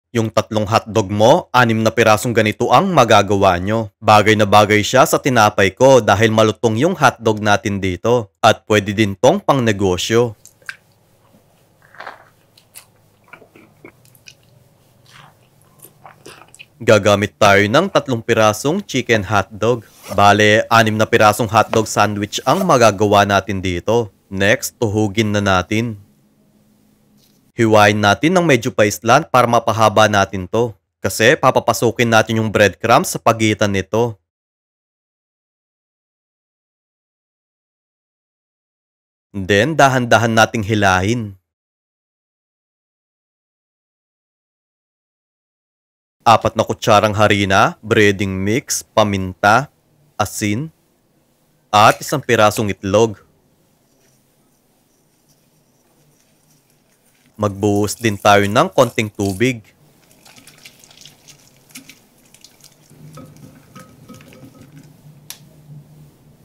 Yung tatlong hotdog mo, 6 na pirasong ganito ang magagawa nyo. Bagay na bagay siya sa tinapay ko dahil malutong yung hotdog natin dito. At pwede din tong pang negosyo. Gagamit tayo ng 3 pirasong chicken hotdog. Bale, 6 na pirasong hotdog sandwich ang magagawa natin dito. Next, tuhugin na natin. Hiwain natin ng medyo paislan para mapahaba natin to. Kasi papapasukin natin yung breadcrumbs sa pagitan nito. Then, dahan-dahan nating hilahin. 4 na kutsarang harina, breading mix, paminta, asin, at 1 pirasong itlog. Magbuhos din tayo ng konting tubig.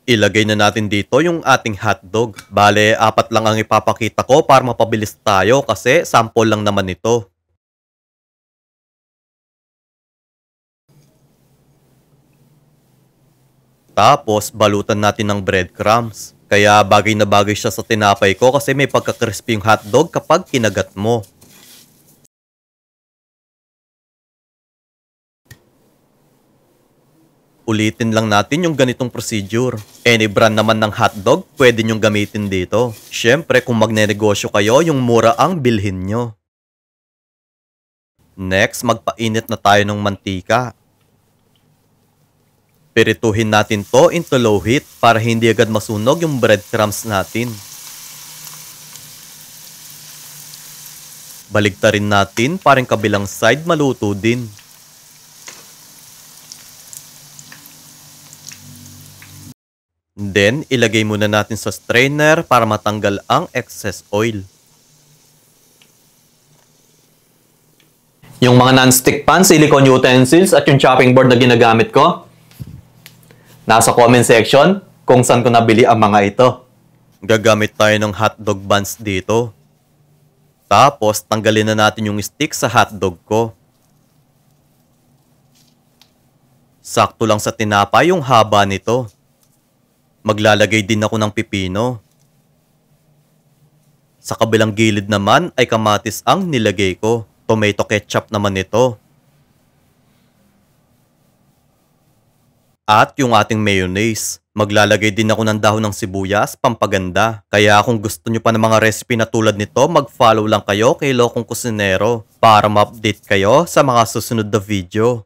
Ilagay na natin dito yung ating hotdog. Bale, 4 lang ang ipapakita ko para mapabilis tayo kasi sample lang naman ito. Tapos, balutan natin ng breadcrumbs. Kaya bagay na bagay siya sa tinapay ko kasi may pagka-crispy yung hotdog kapag kinagat mo. Ulitin lang natin yung ganitong procedure. Any brand naman ng hotdog, pwede nyong gamitin dito. Syempre, kung magnenegosyo kayo, yung mura ang bilhin nyo. Next, magpainit na tayo ng mantika. Pirituhin natin to into low heat para hindi agad masunog yung breadcrumbs natin. Baligtarin natin para yung kabilang side maluto din. Then, ilagay muna natin sa strainer para matanggal ang excess oil. Yung mga non-stick pan, silicone utensils at yung chopping board na ginagamit ko, nasa comment section kung saan ko nabili ang mga ito. Gagamit tayo ng hotdog buns dito. Tapos, tanggalin na natin yung stick sa hotdog ko. Sakto lang sa tinapay yung haba nito. Maglalagay din ako ng pipino. Sa kabilang gilid naman ay kamatis ang nilagay ko. Tomato ketchup naman ito. At yung ating mayonnaise. Maglalagay din ako ng dahon ng sibuyas, pampaganda. Kaya kung gusto nyo pa ng mga recipe na tulad nito, mag-follow lang kayo kay Lokong Kusinero para ma-update kayo sa mga susunod na video.